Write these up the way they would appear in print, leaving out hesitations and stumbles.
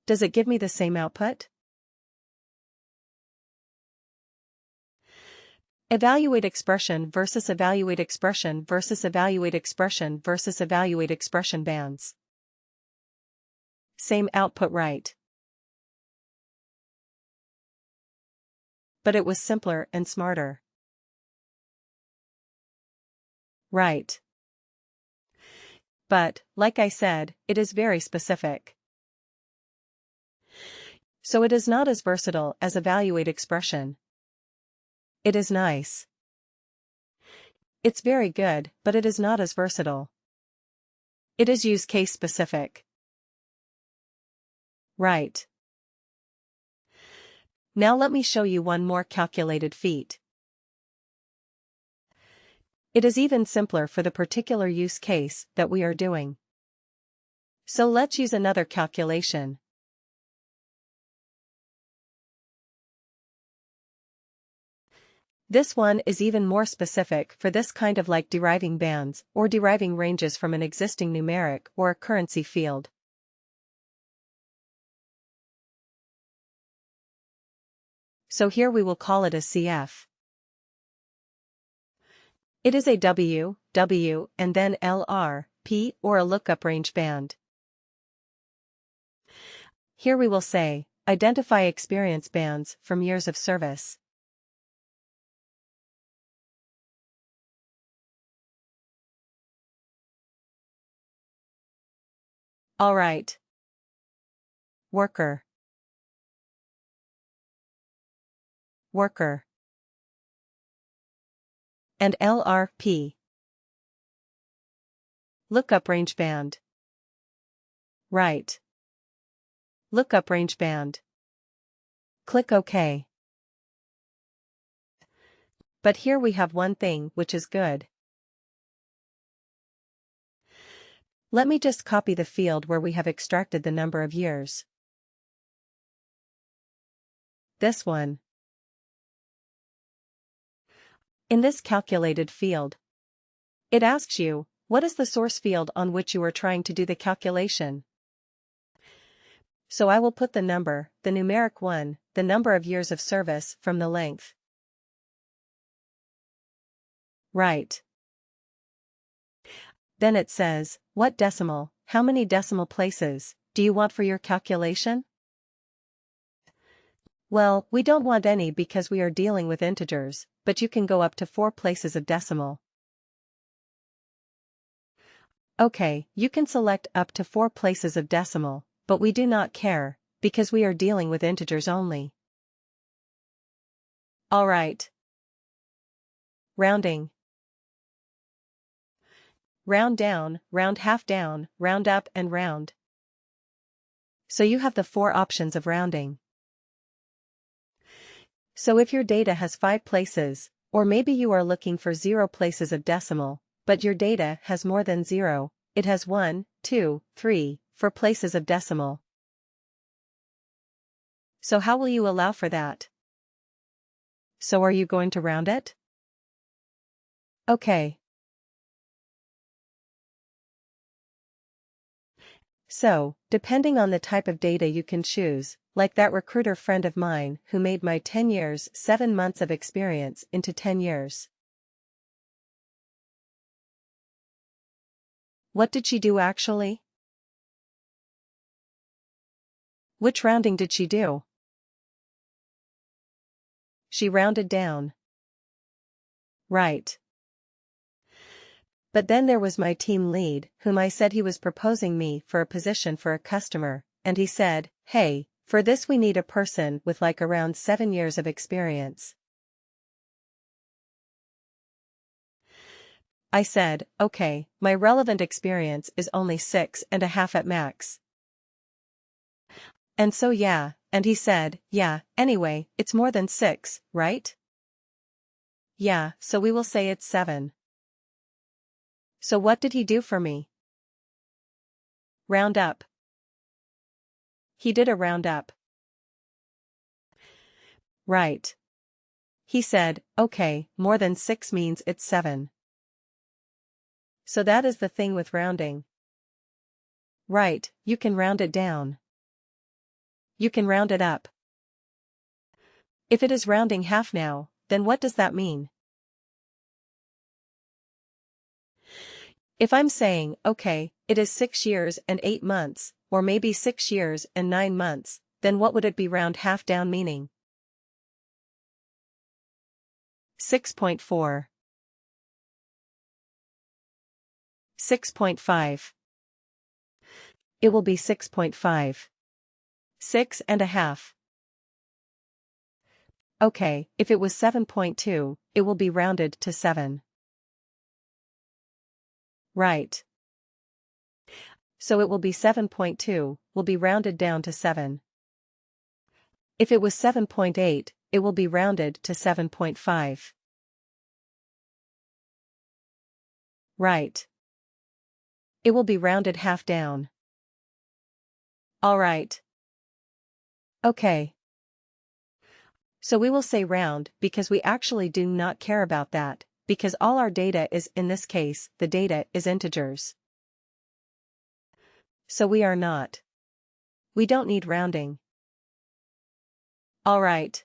Does it give me the same output? Evaluate expression versus evaluate expression versus evaluate expression versus evaluate expression bands. Same output, right? But it was simpler and smarter. Right. But, like I said, it is very specific. So it is not as versatile as evaluate expression. It is nice. It's very good, but it is not as versatile. It is use case specific. Right. Now let me show you one more calculated feat. It is even simpler for the particular use case that we are doing. So let's use another calculation. This one is even more specific for this kind of like deriving bands or deriving ranges from an existing numeric or a currency field. So here we will call it a CF. It is a W, W, and then LR, P, or a lookup range band. Here we will say, identify experience bands from years of service. Alright. Worker. Worker. And LRP. Lookup range band. Right. Lookup range band. Click OK. But here we have one thing which is good. Let me just copy the field where we have extracted the number of years. This one. In this calculated field, it asks you, what is the source field on which you are trying to do the calculation? So I will put the number, the numeric one, the number of years of service from the length. Right. Then it says, what decimal, how many decimal places, do you want for your calculation? Well, we don't want any because we are dealing with integers, but you can go up to 4 places of decimal. Okay, you can select up to 4 places of decimal, but we do not care, because we are dealing with integers only. Alright. Rounding. Round down, round half down, round up and round. So you have the 4 options of rounding. So if your data has 5 places, or maybe you are looking for 0 places of decimal, but your data has more than 0, it has 1, 2, 3, 4 places of decimal. So how will you allow for that? So are you going to round it? Okay. So, depending on the type of data you can choose, like that recruiter friend of mine who made my 10 years, 7 months of experience into 10 years. What did she do actually? Which rounding did she do? She rounded down. Right. But then there was my team lead, whom I said he was proposing me for a position for a customer, and he said, hey, for this we need a person with like around 7 years of experience. I said, okay, my relevant experience is only 6.5 at max. And so yeah, and he said, yeah, anyway, it's more than 6, right? Yeah, so we will say it's 7. So what did he do for me? Round up. He did a round up. Right. He said, okay, more than 6 means it's 7. So that is the thing with rounding. Right, you can round it down. you can round it up. If it is rounding half now, then what does that mean? If I'm saying, okay, it is 6 years and 8 months, or maybe 6 years and 9 months, then what would it be round half down meaning? 6.4. 6.5. It will be 6.5. 6.5. Okay, if it was 7.2, it will be rounded to 7. Right. So it will be 7.2, will be rounded down to 7. If it was 7.8, it will be rounded to 7.5. Right. It will be rounded half down. Alright. Okay. So we will say round because we actually do not care about that, because all our data is, in this case, the data is integers. So we are not. We don't need rounding. Alright.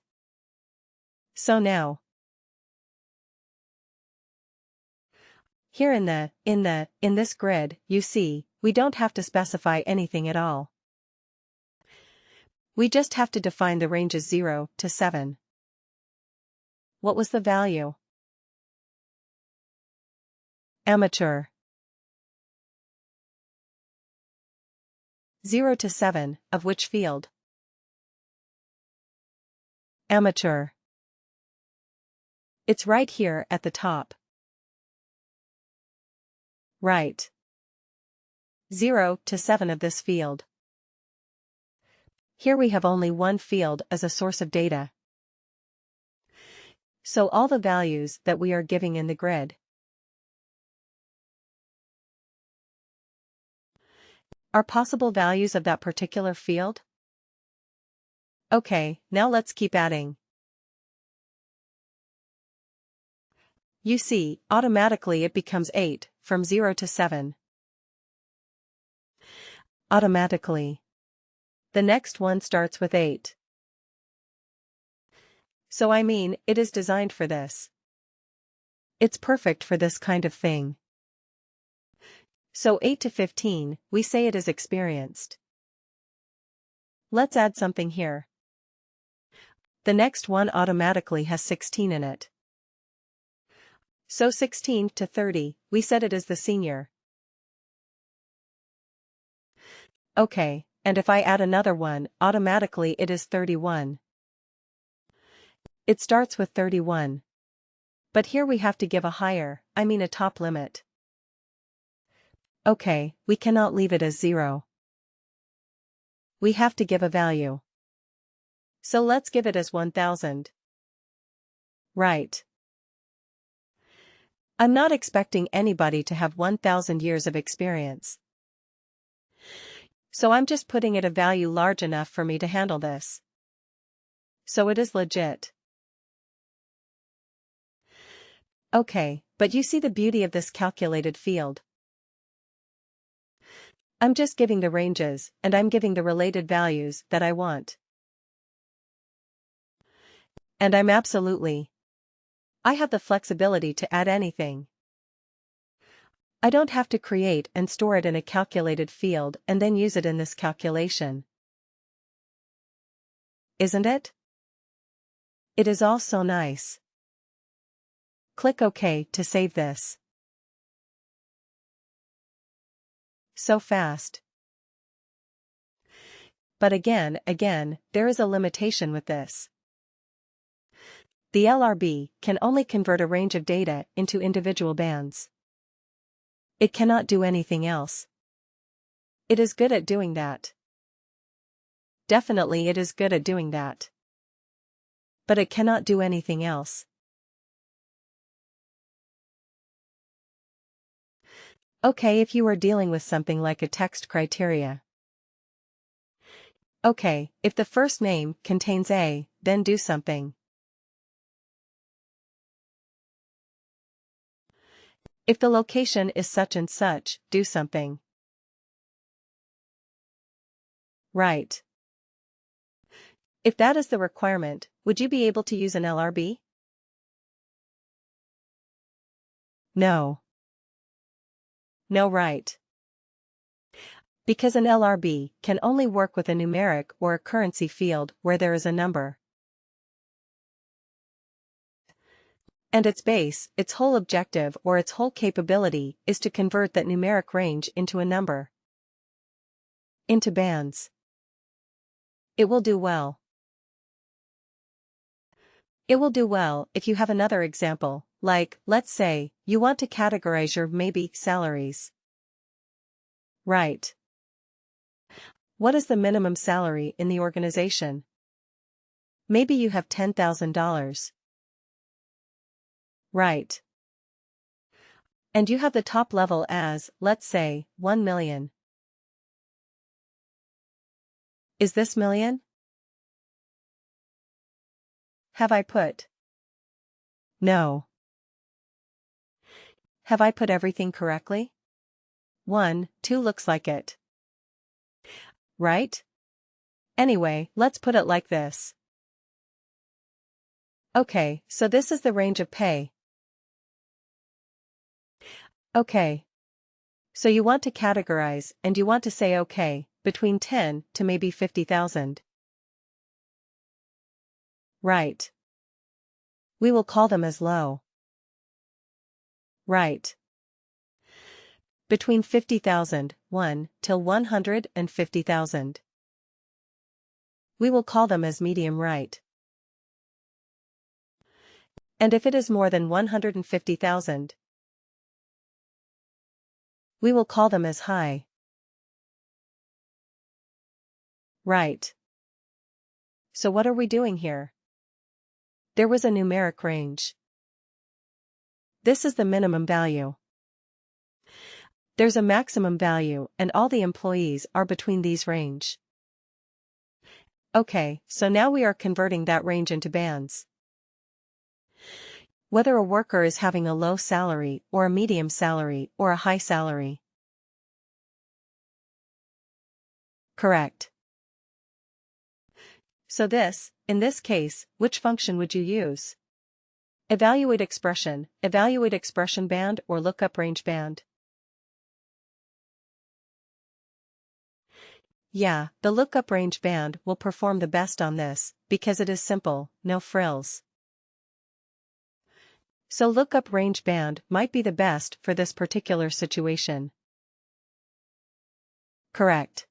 So now, here in this grid, you see, we don't have to specify anything at all. We just have to define the ranges 0 to 7. What was the value? Amateur. 0 to 7, of which field? Amateur. It's right here at the top. Right. 0 to 7 of this field. Here we have only one field as a source of data. So all the values that we are giving in the grid are possible values of that particular field? Okay, now let's keep adding. You see, automatically it becomes 8, from 0 to 7. Automatically. The next one starts with 8. So I mean, it is designed for this. It's perfect for this kind of thing. So 8 to 15, we say it is experienced. Let's add something here. The next one automatically has 16 in it. So 16 to 30, we said it is the senior. Okay, and if I add another one, automatically it is 31. It starts with 31. But here we have to give a higher, a top limit. Okay, we cannot leave it as 0. We have to give a value. So let's give it as 1000. Right. I'm not expecting anybody to have 1000 years of experience. So I'm just putting it a value large enough for me to handle this. So it is legit. Okay, but you see the beauty of this calculated field. I'm just giving the ranges, and I'm giving the related values that I want. And I have the flexibility to add anything. I don't have to create and store it in a calculated field and then use it in this calculation. Isn't it? It is all so nice. Click OK to save this. So fast. But again, there is a limitation with this. The LRB can only convert a range of data into individual bands. It cannot do anything else. It is good at doing that. Definitely it is good at doing that. But it cannot do anything else. Okay, if you are dealing with something like a text criteria. Okay, if the first name contains A, then do something. If the location is such and such, do something. Right. If that is the requirement, would you be able to use an LRB? No. No, right. Because an LRB can only work with a numeric or a currency field where there is a number. And its base, its whole objective or its whole capability is to convert that numeric range into a number. Into bands. It will do well. It will do well if you have another example, like, let's say, you want to categorize your maybe salaries. Right. What is the minimum salary in the organization? Maybe you have $10,000. Right. And you have the top level as, let's say, 1 million. Is this million? Have I put? No. Have I put everything correctly? 1, 2 looks like it. Right? Anyway, let's put it like this. Okay, so this is the range of pay. Okay. So you want to categorize and you want to say okay, between 10 to maybe 50,000. Right. We will call them as low. Right. Between 50,000, 1, till 150,000. We will call them as medium, right. And if it is more than 150,000, we will call them as high. Right. So what are we doing here? There was a numeric range. This is the minimum value. There's a maximum value and all the employees are between these range. Okay, so now we are converting that range into bands. Whether a worker is having a low salary or a medium salary or a high salary. Correct. So in this case, which function would you use? Evaluate expression band or lookup range band. Yeah, the lookup range band will perform the best on this, because it is simple, no frills. So lookup range band might be the best for this particular situation. Correct.